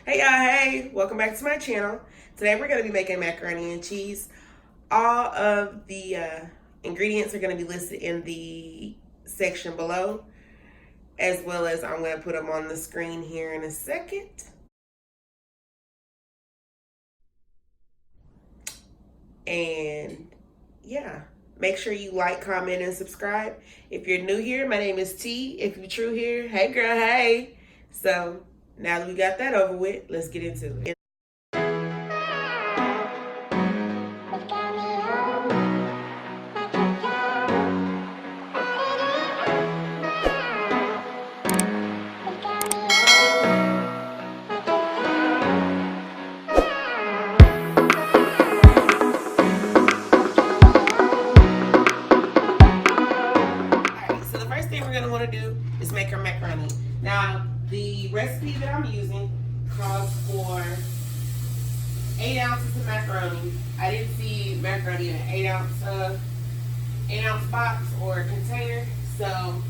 Hey y'all, hey, welcome back to my channel. Today we're going to be making macaroni and cheese. All of the ingredients are going to be listed in the section below, as well as I'm going to put them on the screen here in a second. And yeah, make sure you like, comment, and subscribe. If you're new here, my name is T. If you're true here, hey girl, hey. So now that we got that over with, let's get into it. Is make our macaroni. Now, the recipe that I'm using calls for 8 ounces of macaroni. I didn't see macaroni in an 8 ounce box or container, so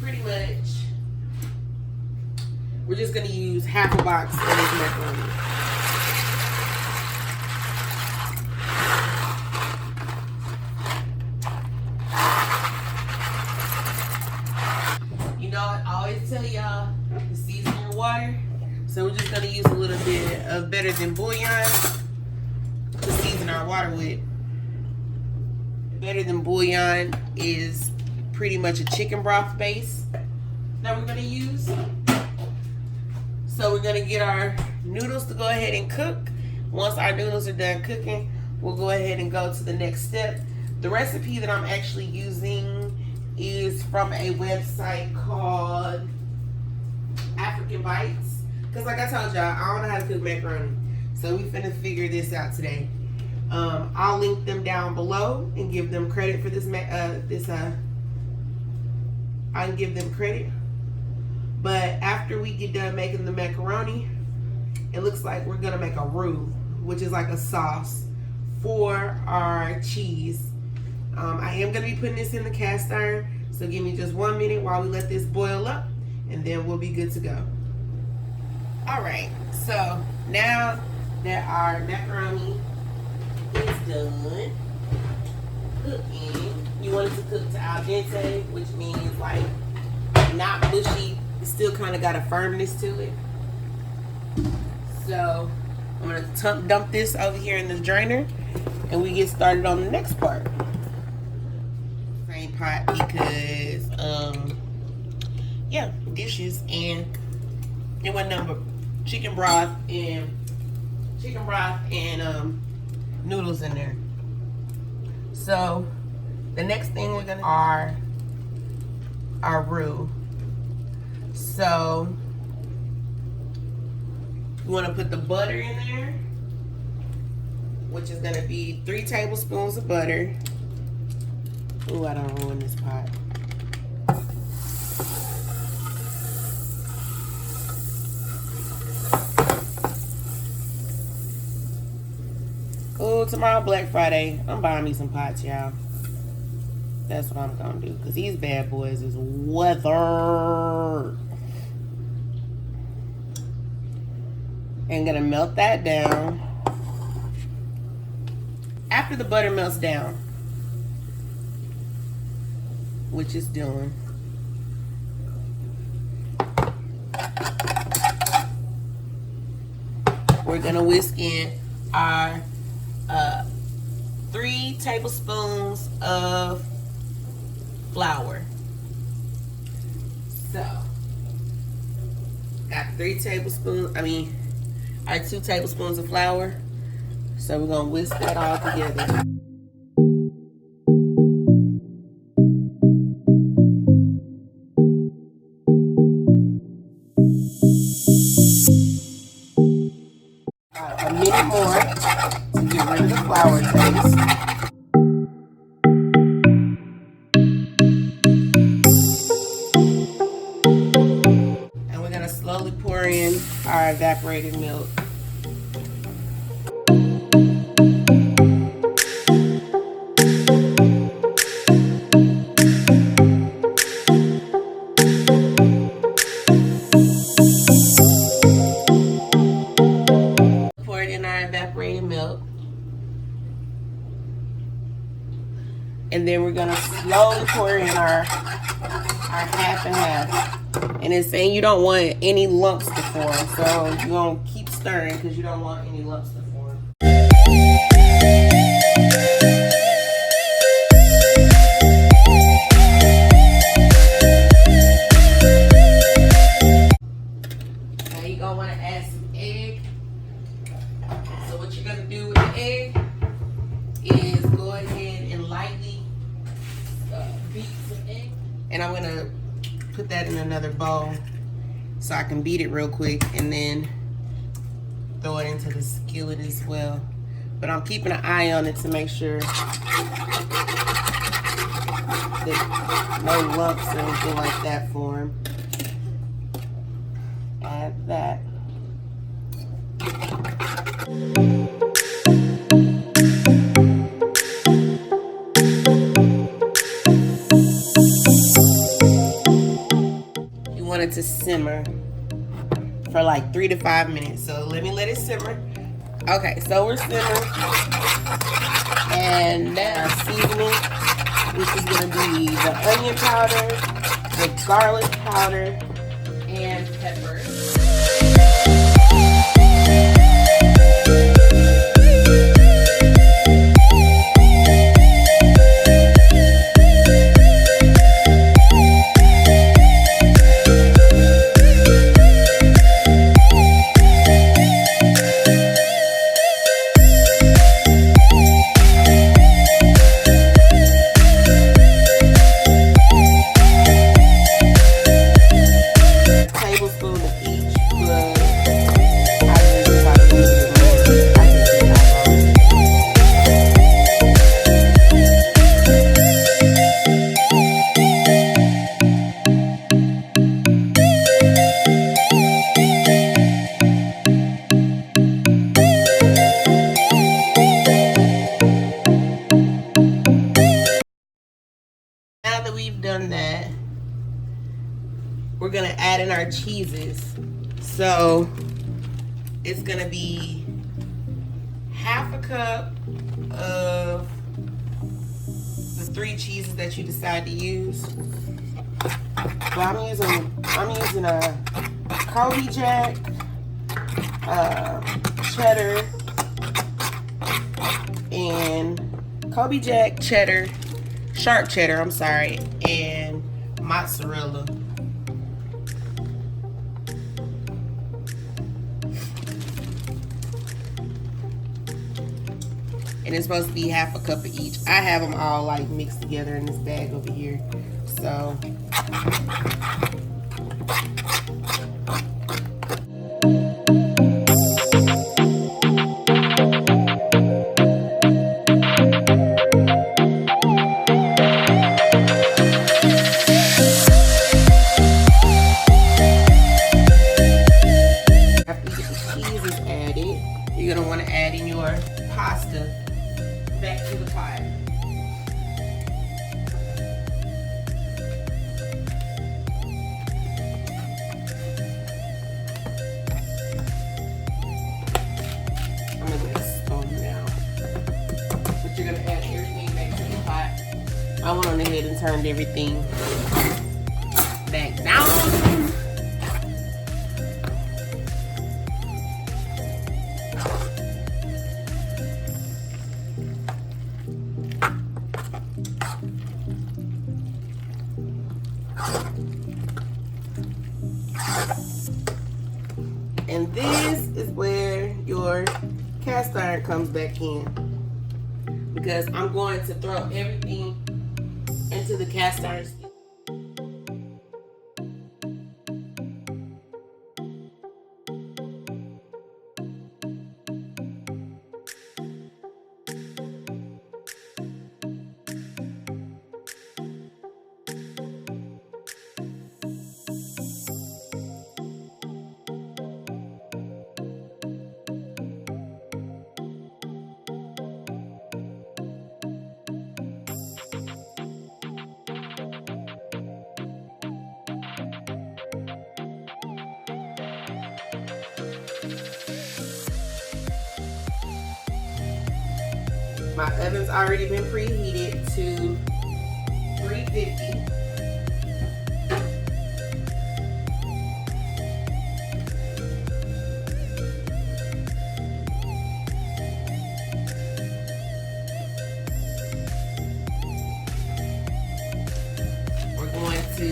pretty much we're just gonna use half a box of this macaroni. I always tell y'all to season your water, so we're just going to use a little bit of better than bouillon to season our water with. Better than bouillon is pretty much a chicken broth base that we're going to use. So we're going to get our noodles to go ahead and cook. Once our noodles are done cooking, we'll go ahead and go to the next step. The recipe that I'm actually using is from a website called African Bites, because like I told y'all, I don't know how to cook macaroni, so we finna figure this out today. I'll link them down below and give them credit for this. I can give them credit, but after we get done making the macaroni, it looks like we're gonna make a roux, which is like a sauce for our cheese. I am going to be putting this in the cast iron, so give me just 1 minute while we let this boil up, and then we'll be good to go. Alright, so now that our macaroni is done cooking, you want it to cook to al dente, which means like not mushy. It still kind of got a firmness to it. So I'm going to dump this over here in the drainer, and we get started on the next part. Pot because yeah, dishes, and it wasn't nothing but chicken broth and noodles in there. So the next thing we're gonna are our roux. So you want to put the butter in there, which is gonna be 3 tablespoons of butter. Ooh, I don't ruin this pot. Oh, tomorrow Black Friday. I'm buying me some pots, y'all. That's what I'm gonna do, because these bad boys is weathered. And gonna melt that down. After the butter melts down, which is doing, we're gonna whisk in our 3 tablespoons of flour. So got 3 tablespoons, our 2 tablespoons of flour. So we're gonna whisk that all together. A minute more to get rid of the flour taste. And we're going to slowly pour in our evaporated milk. And then we're gonna slowly pour in our half and half. And it's saying you don't want any lumps to form, so you're gonna keep stirring because you don't want any lumps to form. Now you're gonna want to add some egg. So what you're gonna do with the egg is go ahead and lightly beat some egg. And I'm gonna put that in another bowl so I can beat it real quick and then throw it into the skillet as well. But I'm keeping an eye on it to make sure that no lumps or anything like that form. Add that. It to simmer for like 3 to 5 minutes. So let it simmer. Okay, so we're simmering. And now our seasoning, which is gonna be the onion powder, the garlic powder, and pepper. Now that we've done that, we're gonna add in our cheeses. So it's gonna be half a cup of the 3 cheeses that you decide to use. So I'm using a Colby Jack, cheddar, and Colby Jack, cheddar, sharp cheddar, I'm sorry, and mozzarella. And it's supposed to be half a cup of each. I have them all like mixed together in this bag over here. So you're gonna want to add in your pasta back to the pot. I'm gonna get a spoon now. But you're gonna add everything back to the pot. I went on ahead and turned everything back down. And this is where your cast iron comes back in, because I'm going to throw everything into the cast iron. My oven's already been preheated to 350. We're going to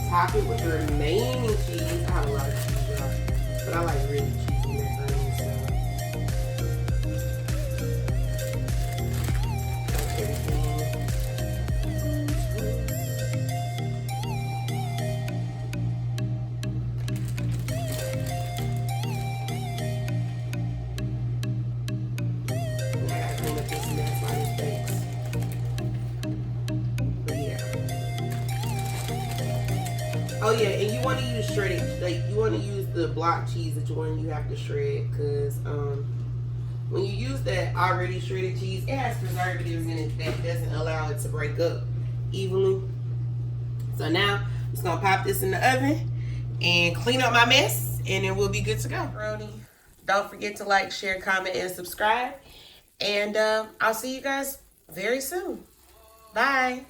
top it with the remaining cheese. I have a lot of cheese, y'all, but I like really cheesy macaroni, so that's everything. I gotta clean up this mess while this bakes. But yeah. Oh yeah, and you want to use shredded, like you want to use the block cheese that you have to shred, because when you use that already shredded cheese, it has preservatives in it that doesn't allow it to break up evenly. So now I'm just gonna pop this in the oven and clean up my mess, and then we'll be good to go. Macaroni. Don't forget to like, share, comment, and subscribe. And I'll see you guys very soon. Bye.